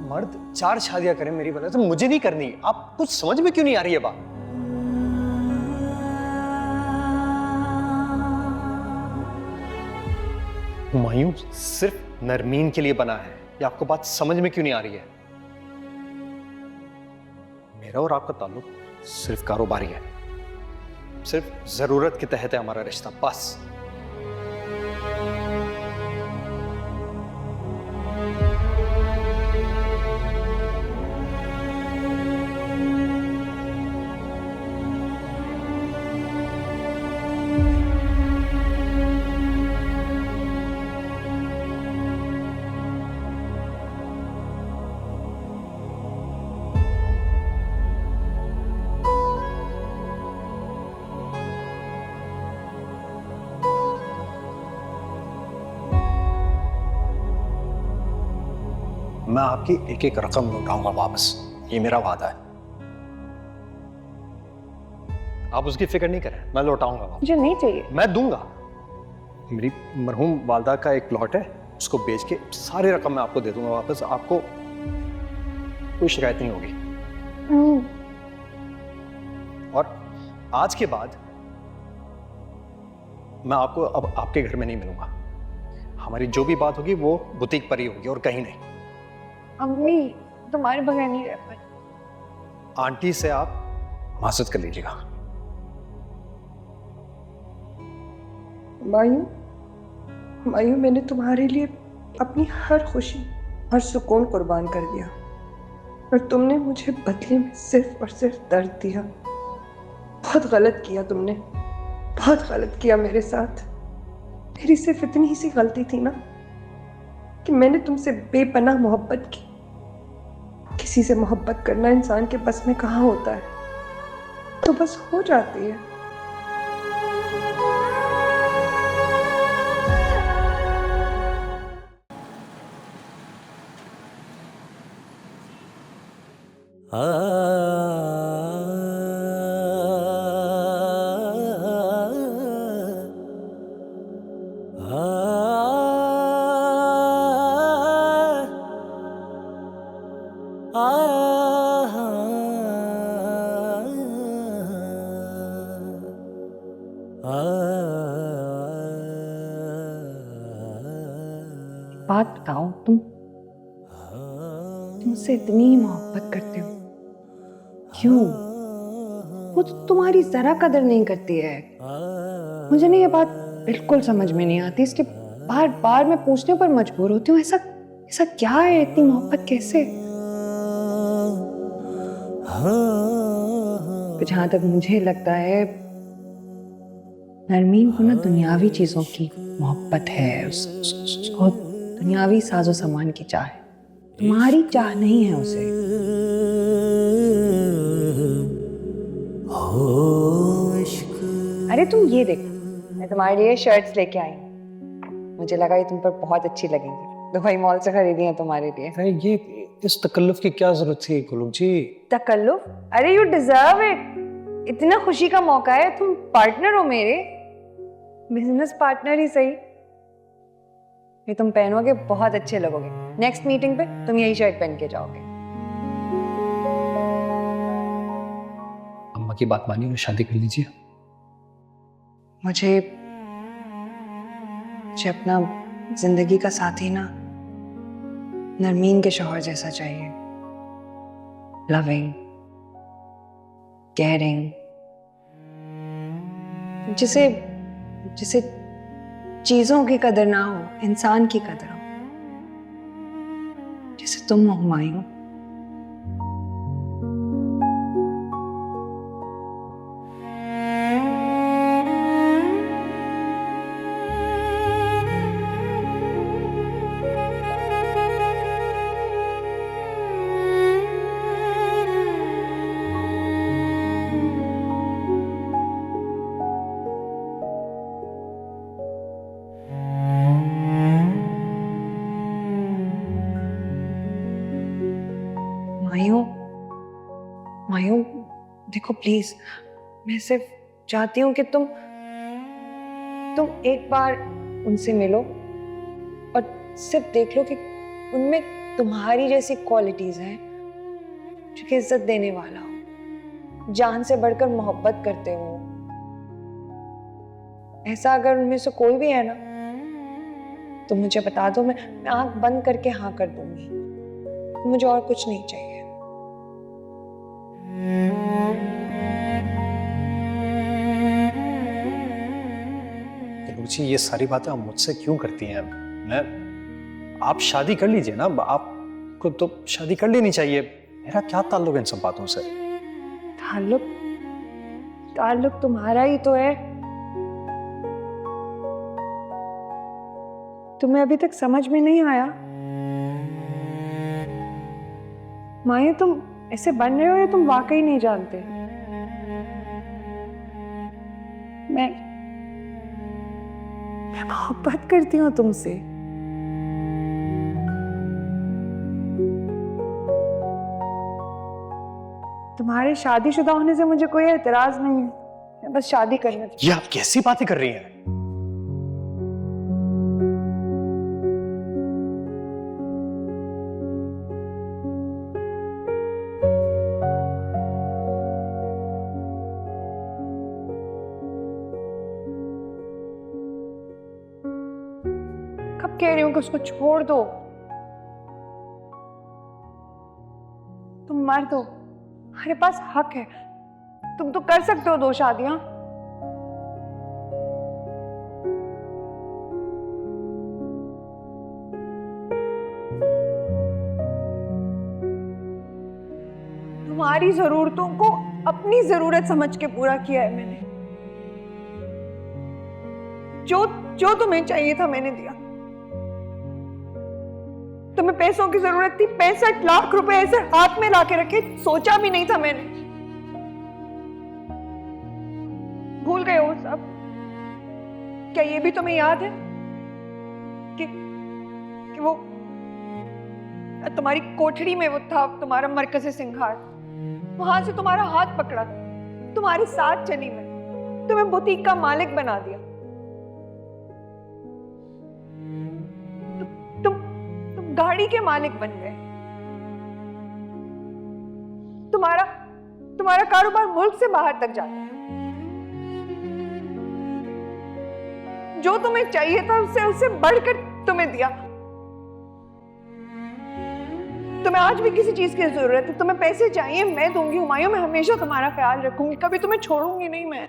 मर्द 4 शादियां करें मेरी वजह से, मुझे नहीं करनी। आप कुछ समझ में क्यों नहीं आ रही है बात? हुमायूं सिर्फ नरमीन के लिए बना है, ये आपको बात समझ में क्यों नहीं आ रही है? मेरा और आपका ताल्लुक सिर्फ कारोबारी है, सिर्फ जरूरत के तहत है हमारा रिश्ता, बस। मैं आपकी एक एक रकम लौटाऊंगा वापस, ये मेरा वादा है। आप उसकी फिक्र नहीं करें, मैं लौटाऊंगा वापस। मुझे नहीं चाहिए। मैं दूंगा। मेरी मरहूम वालदा का एक प्लॉट है, उसको बेच के सारी रकम मैं आपको दे दूंगा वापस। आपको कोई शिकायत नहीं होगी। और आज के बाद मैं आपको अब आपके घर में नहीं मिलूंगा। हमारी जो भी बात होगी वो बुटीक पर ही होगी और कहीं नहीं। अम्मी तुम्हारे बगैर नहीं रह पाई। आंटी से आप माजरत कर लीजिएगा। मायूं, मैंने तुम्हारे लिए अपनी हर खुशी, हर सुकून कुर्बान कर दिया, और तुमने मुझे बदले में सिर्फ और सिर्फ दर्द दिया। बहुत गलत किया तुमने, बहुत गलत किया मेरे साथ। मेरी सिर्फ इतनी ही सी गलती थी ना कि मैंने तुमसे बेपनाह मोहब्बत की। किसी से मोहब्बत करना इंसान के बस में कहाँ होता है, तो बस हो जाती है। बात बताओ, तुम मुझसे इतनी मोहब्बत करते हो, क्यों? वो तो तुम्हारी जरा कदर नहीं करती है। मुझे नहीं, ये बात बिल्कुल समझ में नहीं आती। इसके बार बार मैं पूछने पर मजबूर होती हूँ, ऐसा ऐसा क्या है, इतनी मोहब्बत कैसे? जहां तक मुझे लगता है, नरमीन को ना दुनियावी चीजों की मोहब्बत है, उसको दुनियावी साजो सामान की चाह है। तुम्हारी चाह नहीं है उसे। अरे तुम ये देखो, मैं तुम्हारे लिए शर्ट्स लेके आई हूँ। मुझे लगा ये तुम पर बहुत अच्छी लगेंगी। दुबई मॉल से खरीदी है तुम्हारे लिए। अरे ये इस तकल्लुफ की क्या जरूरत थी गुलूब जी? तकल्लुफ? अरे यू डिजर्व इट। इतना खुशी का मौका है, तुम पार्टनर हो मेरे, बिजनेस पार्टनर ही सही। ये तुम पहनोगे, बहुत अच्छे लगोगे। नेक्स्ट मीटिंग पे तुम यही शर्ट पहन के जाओगे। अम्मा की बात मानिए और शादी कर लीजिए। मुझे अपना जिंदगी का साथी ना नरमीन के शौहर जैसा चाहिए। लविंग, केयरिंग, जिसे जिसे चीजों की कदर ना हो, इंसान की कदर हो, जैसे तुम हो हुमायूं। मायूं, देखो प्लीज, मैं सिर्फ चाहती हूँ कि तुम एक बार उनसे मिलो और सिर्फ देख लो कि उनमें तुम्हारी जैसी क्वालिटीज हैं जो कि इज्जत देने वाला हो, जान से बढ़कर मोहब्बत करते हो। ऐसा अगर उनमें से कोई भी है ना तो मुझे बता दो, मैं आंख बंद करके हाँ कर दूंगी। मुझे और कुछ नहीं चाहिए। रुचि, ये सारी बातें आप मुझसे क्यों करती हैं? आप शादी कर लीजिए ना, आपको तो शादी कर लेनी चाहिए। मेरा क्या ताल्लुक है इन सब बातों से? ताल्लुक ताल्लुक तुम्हारा ही तो है। तुम्हें अभी तक समझ में नहीं आया? माया, तुम ऐसे बन रहे हो या तुम वाकई नहीं जानते? मैं मोहब्बत करती हूँ तुमसे। तुम्हारे शादीशुदा होने से मुझे कोई एतराज नहीं है, मैं बस शादी करना चाहती ये आप कैसी बातें कर रही हैं? कब कह रही हूँ कि उसको छोड़ दो? तुम मर्द हो, हमारे पास हक है। तुम तो कर सकते हो 2 शादियां। तुम्हारी जरूरतों को अपनी जरूरत समझ के पूरा किया है मैंने। जो जो तुम्हें चाहिए था मैंने दिया। तुम्हें पैसों की जरूरत थी, 65 लाख रुपए ऐसे हाथ में लाके रखे, सोचा भी नहीं था मैंने। भूल गए हो सब? क्या ये भी तुम्हें याद है कि वो तुम्हारी कोठरी में वो था, तुम्हारा मरकज़े सिंगार, वहां से तुम्हारा हाथ पकड़ा, तुम्हारे साथ चली मैं, तुम्हें बुटीक का मालिक बना दिया। गाड़ी के मालिक बन गए। तुम्हारा कारोबार मुल्क से बाहर तक जाता है। जो तुम्हें चाहिए था उससे बढ़कर तुम्हें दिया। तुम्हें आज भी किसी चीज की जरूरत है, तुम्हें पैसे चाहिए, मैं दूंगी हुमायूं, मैं हमेशा तुम्हारा ख्याल रखूंगी, कभी तुम्हें छोड़ूंगी नहीं मैं।